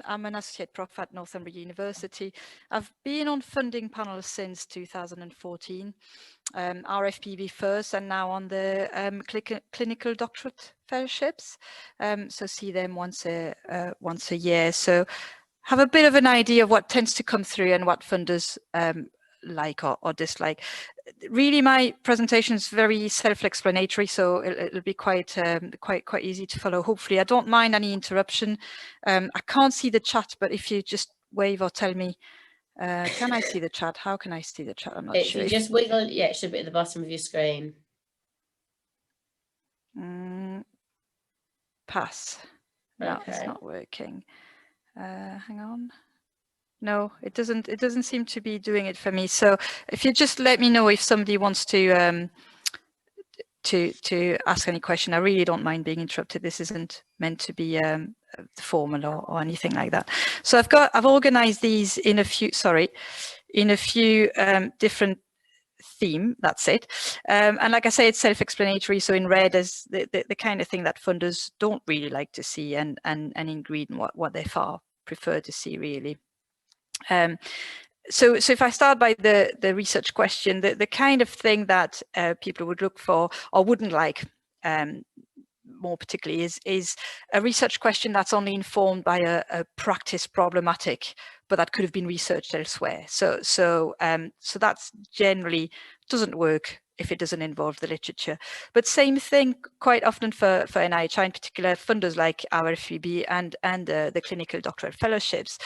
I'm an associate prof at Northumbria University. I've been on funding panels since 2014, RFPB first, and now on the clinical doctorate fellowships. So see them once a year. So have a bit of an idea of what tends to come through and what funders like or dislike. Really, my presentation is very self-explanatory, so it'll be quite easy to follow. Hopefully, I don't mind any interruption. I can't see the chat, but if you just wave or tell me, can I see the chat? How can I see the chat? I'm not sure. If you just wiggle, yeah, it should be at the bottom of your screen. Pass. No, Okay. it's not working. Hang on. No, it doesn't seem to be doing it for me. So if you just let me know if somebody wants to ask any question. I really don't mind being interrupted. This isn't meant to be formal or anything like that. So I've organized these in a few different theme. That's it. And like I say, it's self-explanatory. So in red is the kind of thing that funders don't really like to see, and in green what they far prefer to see, really. So if I start by the research question, the kind of thing that people would look for or wouldn't like more particularly is a research question that's only informed by a practice problematic, but that could have been researched elsewhere. So that's generally doesn't work if it doesn't involve the literature. But same thing quite often for NIHI, in particular funders like our FEB and the clinical doctoral fellowships.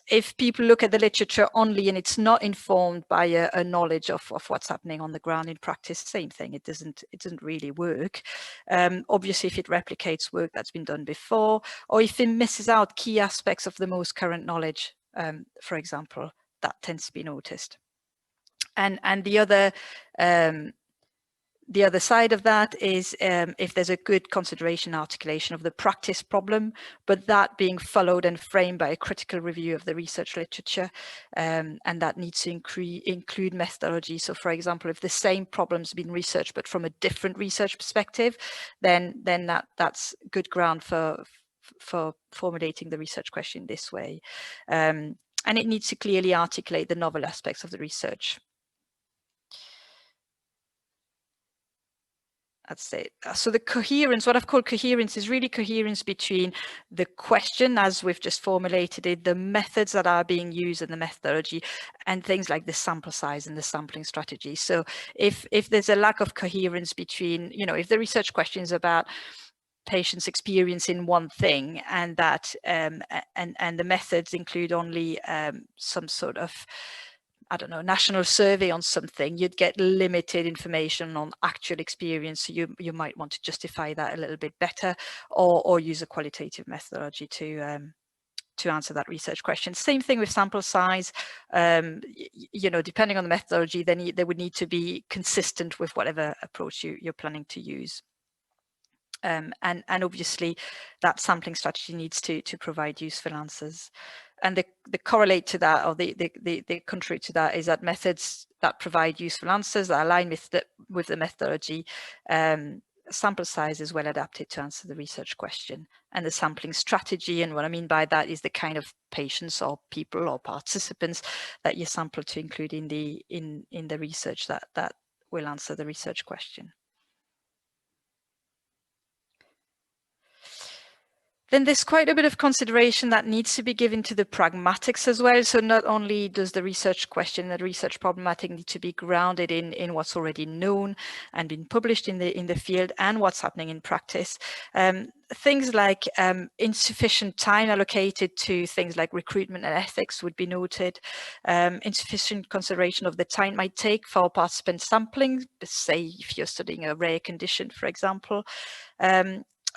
If people look at the literature only and it's not informed by a knowledge of what's happening on the ground in practice, same thing, it doesn't really work. Obviously, if it replicates work that's been done before, or if it misses out key aspects of the most current knowledge, for example, that tends to be noticed. And the other side of that is if there's a good consideration articulation of the practice problem, but that being followed and framed by a critical review of the research literature, and that needs to include methodology. So for example, if the same problem's been researched but from a different research perspective, then that's good ground for formulating the research question this way. And it needs to clearly articulate the novel aspects of the research. That's it. So the coherence, what I've called coherence, is really coherence between the question as we've just formulated it, the methods that are being used and the methodology, and things like the sample size and the sampling strategy. So if there's a lack of coherence between, if the research question is about patients' experience in one thing, and that and the methods include only some sort of, I don't know, national survey on something, you'd get limited information on actual experience. So you might want to justify that a little bit better, or use a qualitative methodology to answer that research question. Same thing with sample size. Depending on the methodology, then they would need to be consistent with whatever approach you're planning to use. And obviously that sampling strategy needs to provide useful answers. And the correlate to that, or the contrary to that, is that methods that provide useful answers that align with the methodology, sample size is well adapted to answer the research question. And the sampling strategy, and what I mean by that is the kind of patients or people or participants that you sample to include in the research that will answer the research question. Then there's quite a bit of consideration that needs to be given to the pragmatics as well. So not only does the research question, the research problematic, need to be grounded in what's already known and been published in the field and what's happening in practice. Things like insufficient time allocated to things like recruitment and ethics would be noted. Insufficient consideration of the time it might take for participant sampling, say if you're studying a rare condition, for example.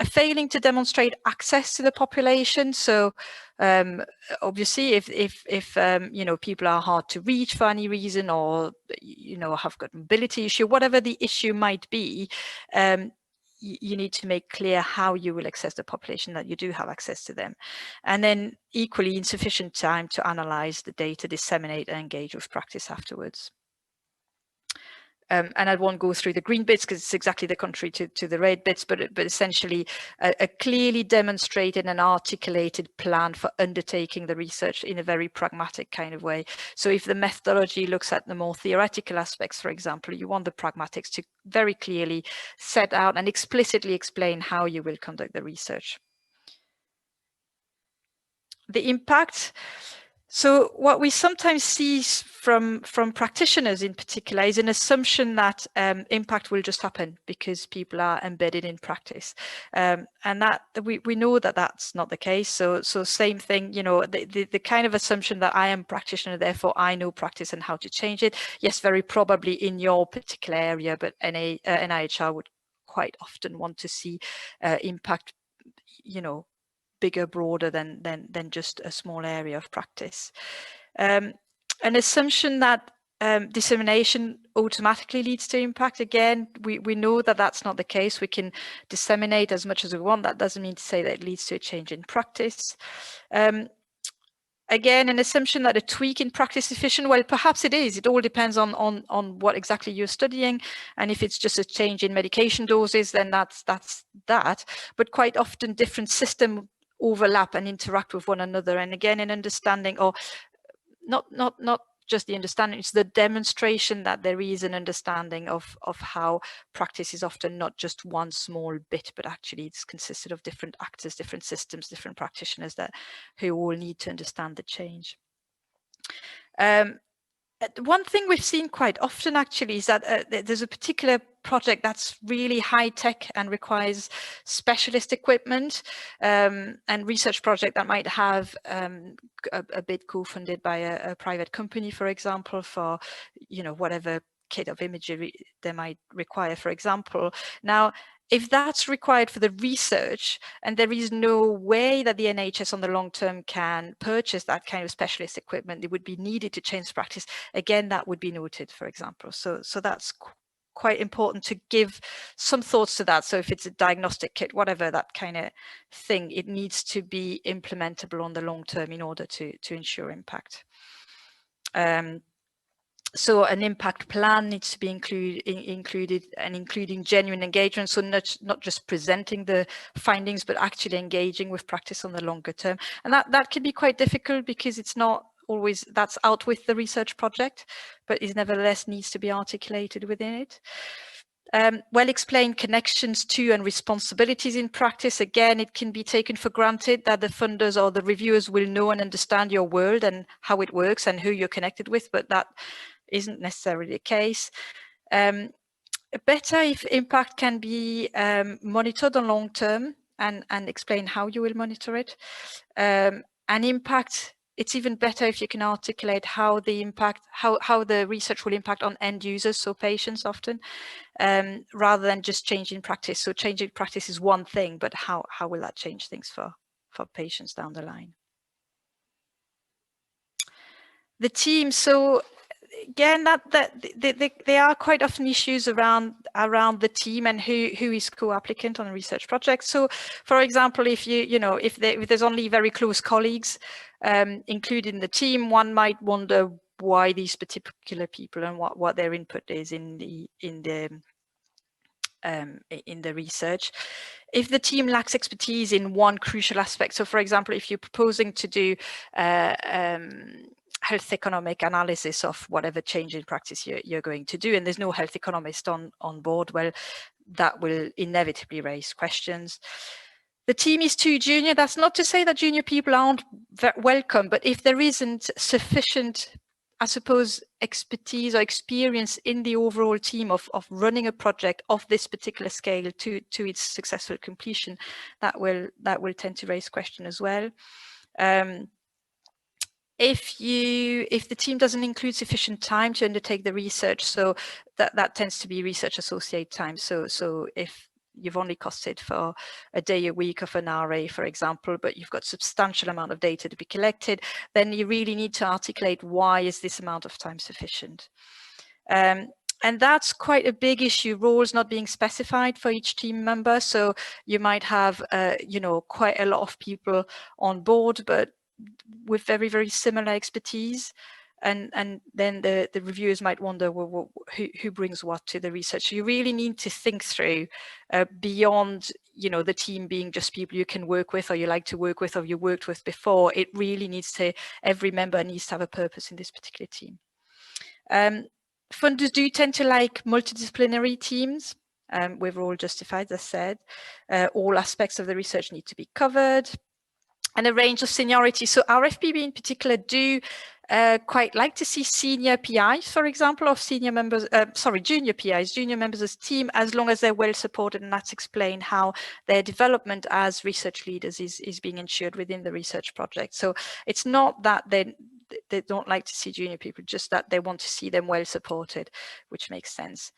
Failing to demonstrate access to the population. So obviously if people are hard to reach for any reason, or have got mobility issue, whatever the issue might be, you need to make clear how you will access the population, that you do have access to them. And then equally insufficient time to analyze the data, disseminate and engage with practice afterwards. And I won't go through the green bits because it's exactly the contrary to the red bits, but essentially a clearly demonstrated and articulated plan for undertaking the research in a very pragmatic kind of way. So if the methodology looks at the more theoretical aspects, for example, you want the pragmatics to very clearly set out and explicitly explain how you will conduct the research. The impact. So what we sometimes see from practitioners in particular is an assumption that impact will just happen because people are embedded in practice, and that we know that that's not the case. So same thing, you know, the kind of assumption that I am a practitioner, therefore I know practice and how to change it. Yes, very probably in your particular area, but NIHR would quite often want to see impact, you know, bigger, broader than just a small area of practice. An assumption that dissemination automatically leads to impact. Again, we know that that's not the case. We can disseminate as much as we want. That doesn't mean to say that it leads to a change in practice. Again, an assumption that a tweak in practice is efficient. Well, perhaps it is. It all depends on what exactly you're studying. And if it's just a change in medication doses, then that's that. But quite often different systems overlap and interact with one another. And again, an understanding, or not just the understanding, it's the demonstration that there is an understanding of how practice is often not just one small bit, but actually it's consisted of different actors, different systems, different practitioners who all need to understand the change. One thing we've seen quite often actually is that there's a particular project that's really high tech and requires specialist equipment, and research project that might have a bit co-funded by a private company, for example, for, you know, whatever kit of imagery they might require, for example. Now, if that's required for the research and there is no way that the NHS on the long term can purchase that kind of specialist equipment, it would be needed to change practice. Again, that would be noted, for example. So that's quite important to give some thoughts to that. So if it's a diagnostic kit, whatever, that kind of thing, it needs to be implementable on the long term in order to ensure impact. So an impact plan needs to be included and including genuine engagement. So not just presenting the findings, but actually engaging with practice on the longer term. And that can be quite difficult because it's not always that's out with the research project, but it nevertheless needs to be articulated within it. Well-explained connections to and responsibilities in practice. Again, it can be taken for granted that the funders or the reviewers will know and understand your world and how it works and who you're connected with, but that isn't necessarily the case. Better if impact can be monitored on long term and explain how you will monitor it. And impact, it's even better if you can articulate how the impact, how the research will impact on end users, so patients often, rather than just changing practice. So changing practice is one thing, but how will that change things for patients down the line? The team, so again, there are quite often issues around the team and who is co-applicant on a research project. So, for example, if if there's only very close colleagues included in the team, one might wonder why these particular people and what their input is in the research. If the team lacks expertise in one crucial aspect, so for example, if you're proposing to do health economic analysis of whatever change in practice you're going to do, and there's no health economist on board, well, that will inevitably raise questions. The team is too junior. That's not to say that junior people aren't welcome, but if there isn't sufficient, I suppose, expertise or experience in the overall team of running a project of this particular scale to its successful completion, that will tend to raise question as well. If the team doesn't include sufficient time to undertake the research, so that tends to be research associate time. So if you've only costed for a day a week of an RA, for example, but you've got substantial amount of data to be collected, then you really need to articulate why is this amount of time sufficient. And that's quite a big issue, roles not being specified for each team member. So you might have, quite a lot of people on board, but with very, very similar expertise. and then the reviewers might wonder, well, who brings what to the research? So you really need to think through beyond, you know, the team being just people you can work with or you like to work with or you worked with before. It really needs to, every member needs to have a purpose in this particular team. Funders do tend to like multidisciplinary teams. We're all justified, as I said. All aspects of the research need to be covered, and a range of seniority. So RFPB in particular do quite like to see senior PIs, for example, or senior members, junior PIs, junior members as team, as long as they're well supported, and that's explained how their development as research leaders is being ensured within the research project. So it's not that they don't like to see junior people, just that they want to see them well supported, which makes sense.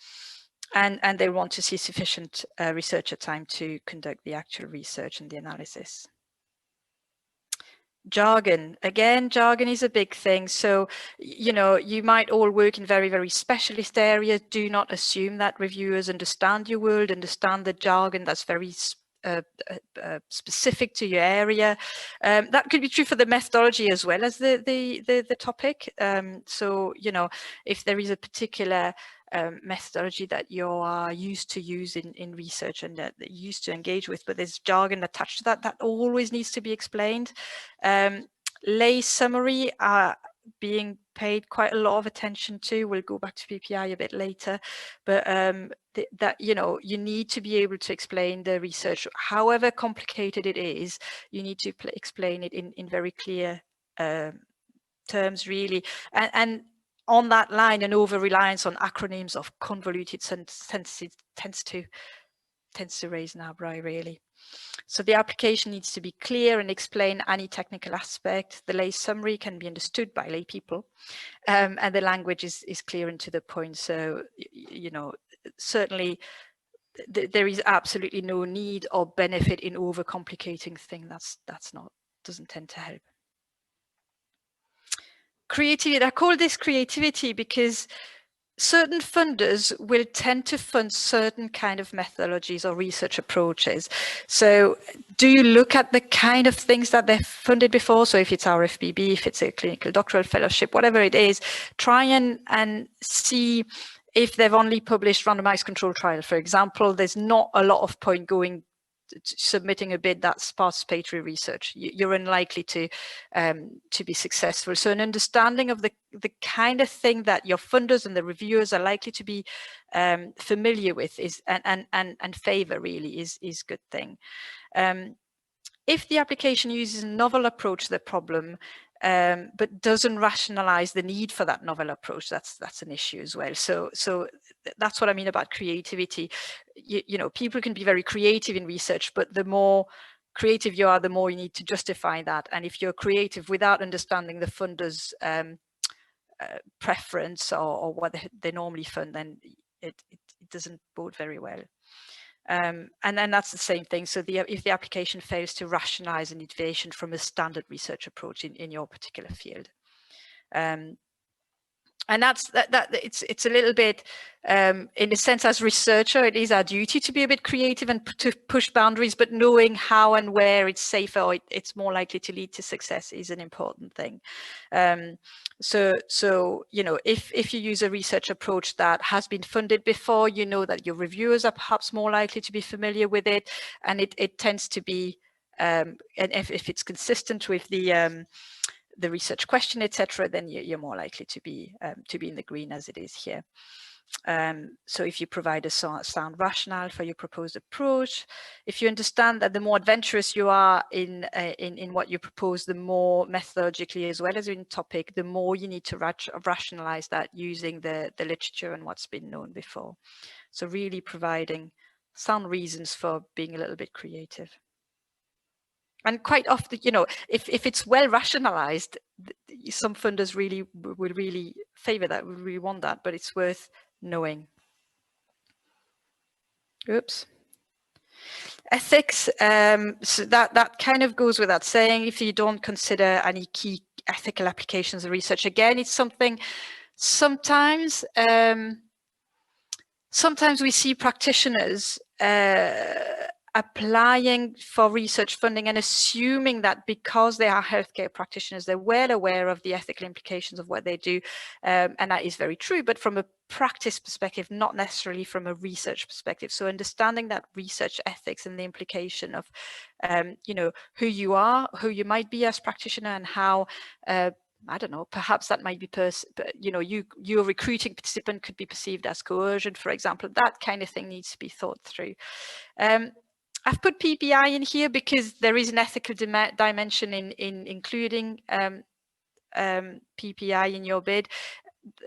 And they want to see sufficient researcher time to conduct the actual research and the analysis. Jargon. Again, jargon is a big thing. So, you know, you might all work in very, very specialist areas. Do not assume that reviewers understand your world, understand the jargon that's very specific to your area. That could be true for the methodology as well as the topic. So, you know, if there is a particular methodology that you are used to use in research and that you used to engage with, but there's jargon attached to that always needs to be explained. Lay summary are being paid quite a lot of attention to. We'll go back to PPI a bit later, but that, you know, you need to be able to explain the research, however complicated it is. You need to explain it in very clear terms, really, and on that line, an over-reliance on acronyms of convoluted sentences tends to raise an eyebrow, really. So the application needs to be clear and explain any technical aspect. The lay summary can be understood by lay people, and the language is clear and to the point. So, you know, certainly there is absolutely no need or benefit in overcomplicating things. Doesn't tend to help. Creativity, I call this creativity because certain funders will tend to fund certain kind of methodologies or research approaches. So do you look at the kind of things that they've funded before? So if it's RFBB, if it's a clinical doctoral fellowship, whatever it is, try and see if they've only published randomized control trial, for example. There's not a lot of point going submitting a bid that's participatory research. You're unlikely to be successful. So an understanding of the kind of thing that your funders and the reviewers are likely to be familiar with is and favor really is a good thing. If the application uses a novel approach to the problem, but doesn't rationalize the need for that novel approach, that's an issue as well. So that's what I mean about creativity. You know, people can be very creative in research, but the more creative you are, the more you need to justify that. And if you're creative without understanding the funder's preference or what they normally fund, then it doesn't bode very well. And then that's the same thing. So if the application fails to rationalize a deviation from a standard research approach in your particular field. And that's it's a little bit, in a sense, as researcher, it is our duty to be a bit creative and to push boundaries, but knowing how and where it's safer or it's more likely to lead to success is an important thing. So you know, if you use a research approach that has been funded before, you know that your reviewers are perhaps more likely to be familiar with it, and it tends to be, and if it's consistent with the research question, etc., then you're more likely to be in the green, as it is here. So if you provide a sound rationale for your proposed approach, if you understand that the more adventurous you are in what you propose, the more methodologically as well as in topic, the more you need to rationalize that using the literature and what's been known before. So really providing sound reasons for being a little bit creative. And quite often, you know, if it's well rationalized, some funders really will really favor that, will really want that, but it's worth knowing. Oops. Ethics, so that kind of goes without saying. If you don't consider any key ethical applications of research, again, it's something sometimes we see practitioners applying for research funding and assuming that because they are healthcare practitioners, they're well aware of the ethical implications of what they do. And that is very true, but from a practice perspective, not necessarily from a research perspective. So understanding that research ethics and the implication of, you know, who you are, who you might be as practitioner, and how, I don't know, perhaps that might be, you know, your recruiting participant could be perceived as coercion, for example. That kind of thing needs to be thought through. I've put PPI in here because there is an ethical dimension in including PPI in your bid.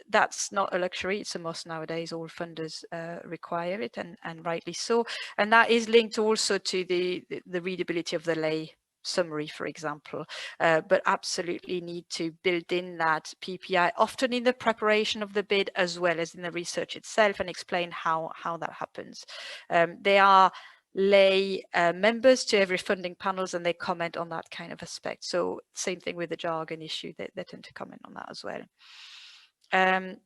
That's not a luxury, it's a must nowadays. All funders require it, and rightly so. And that is linked also to the readability of the lay summary, for example, but absolutely need to build in that PPI, often in the preparation of the bid as well as in the research itself, and explain how that happens. They are lay members to every funding panels, and they comment on that kind of aspect. So same thing with the jargon issue, they tend to comment on that as well. And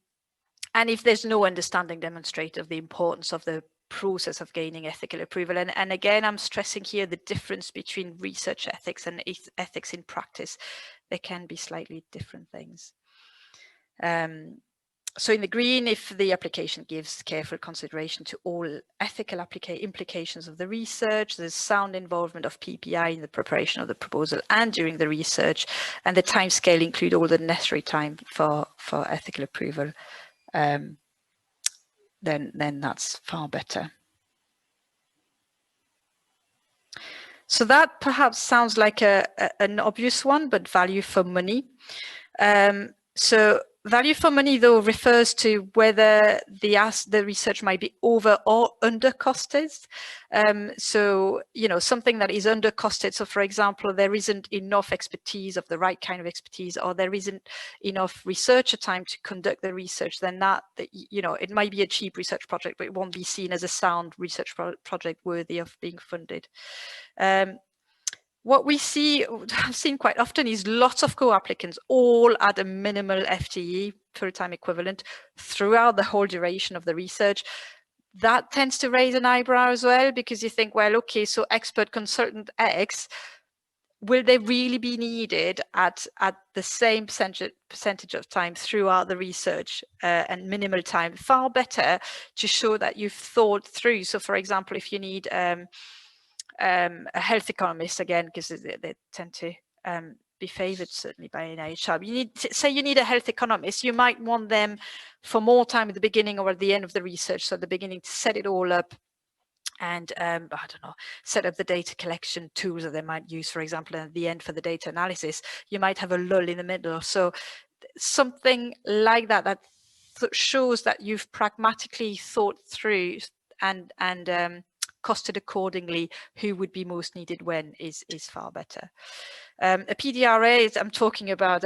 if there's no understanding demonstrated of the importance of the process of gaining ethical approval, and again, I'm stressing here the difference between research ethics and ethics in practice. They can be slightly different things. So in the green, if the application gives careful consideration to all ethical implications of the research, there's sound involvement of PPI in the preparation of the proposal and during the research, and the timescale include all the necessary time for ethical approval, then that's far better. So that perhaps sounds like an obvious one, but value for money. So value for money, though, refers to whether the research might be over or under costed. So, you know, something that is under costed. So, for example, there isn't enough expertise of the right kind of expertise, or there isn't enough researcher time to conduct the research, then that, you know, it might be a cheap research project, but it won't be seen as a sound research project worthy of being funded. What I've seen quite often is lots of co-applicants, all at a minimal FTE, full-time equivalent, throughout the whole duration of the research. That tends to raise an eyebrow as well, because you think, well, okay, so expert consultant X, will they really be needed at the same percentage of time throughout the research, and minimal time? Far better to show that you've thought through. So, for example, if you need a health economist, again, because they tend to be favoured certainly by NIHR. You need a health economist. You might want them for more time at the beginning or at the end of the research. So at the beginning to set it all up, and I don't know, set up the data collection tools that they might use, for example, and at the end for the data analysis. You might have a lull in the middle. So something like that shows that you've pragmatically thought through and costed accordingly who would be most needed when is far better. A PDRA, I'm talking about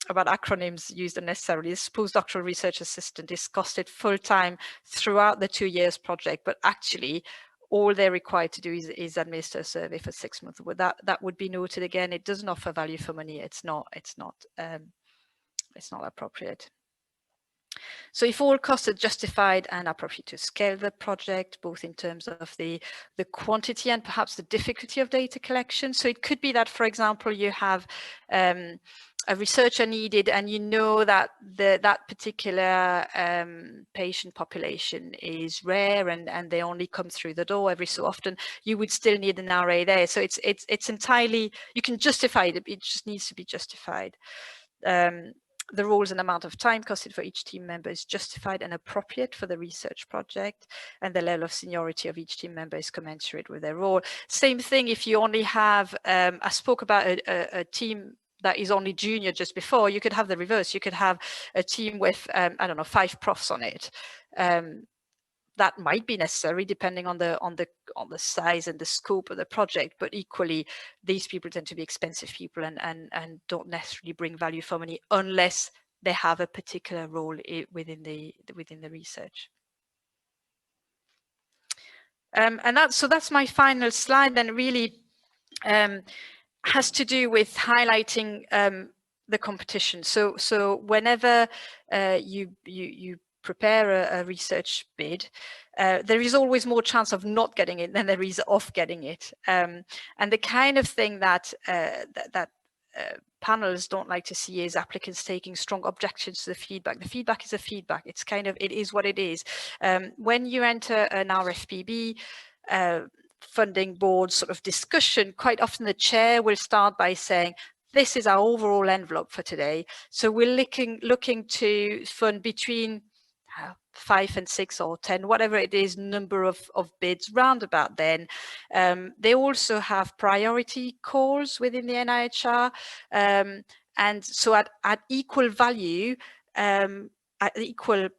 acronyms used unnecessarily. This postdoctoral research assistant is costed full-time throughout the 2 years project, but actually all they're required to do is administer a survey for 6 months. That would be noted again. It doesn't offer value for money. It's not appropriate. So if all costs are justified and appropriate to scale the project, both in terms of the quantity and perhaps the difficulty of data collection. So it could be that, for example, you have a researcher needed, and you know that that particular patient population is rare, and they only come through the door every so often. You would still need an RA there. So it's entirely, you can justify it. It just needs to be justified. The roles and amount of time costed for each team member is justified and appropriate for the research project, and the level of seniority of each team member is commensurate with their role. Same thing if you only have, I spoke about a team that is only junior just before. You could have the reverse. You could have a team with, I don't know, 5 profs on it. That might be necessary depending on the size and the scope of the project, but equally these people tend to be expensive people and don't necessarily bring value for money unless they have a particular role within the research. And that's my final slide, and really has to do with highlighting the competition. So whenever you prepare a research bid, there is always more chance of not getting it than there is of getting it. And the kind of thing that panels don't like to see is applicants taking strong objections to the feedback. The feedback is a feedback. It's kind of, it is what it is. When you enter an RFPB, funding board sort of discussion, quite often the chair will start by saying, this is our overall envelope for today. So we're looking to fund between 5 and 6 or 10, whatever it is, number of bids round about then. They also have priority calls within the NIHR. And so at equal value, at equal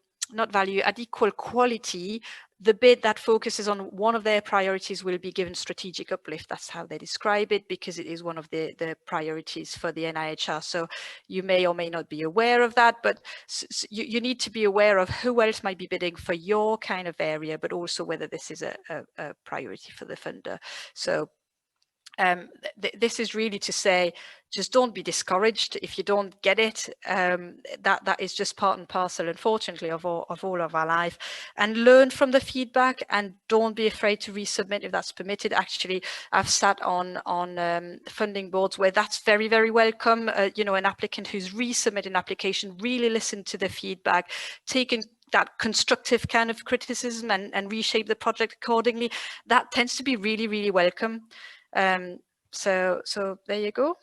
quality, the bid that focuses on one of their priorities will be given strategic uplift. That's how they describe it, because it is one of the priorities for the NIHR. So you may or may not be aware of that, but you need to be aware of who else might be bidding for your kind of area, but also whether this is a priority for the funder. So this is really to say, just don't be discouraged if you don't get it. That is just part and parcel, unfortunately, of all of our life. And learn from the feedback, and don't be afraid to resubmit if that's permitted. Actually, I've sat on funding boards where that's very, very welcome. You know, an applicant who's resubmitted an application, really listened to the feedback, taken that constructive kind of criticism and reshape the project accordingly. That tends to be really, really welcome. So there you go.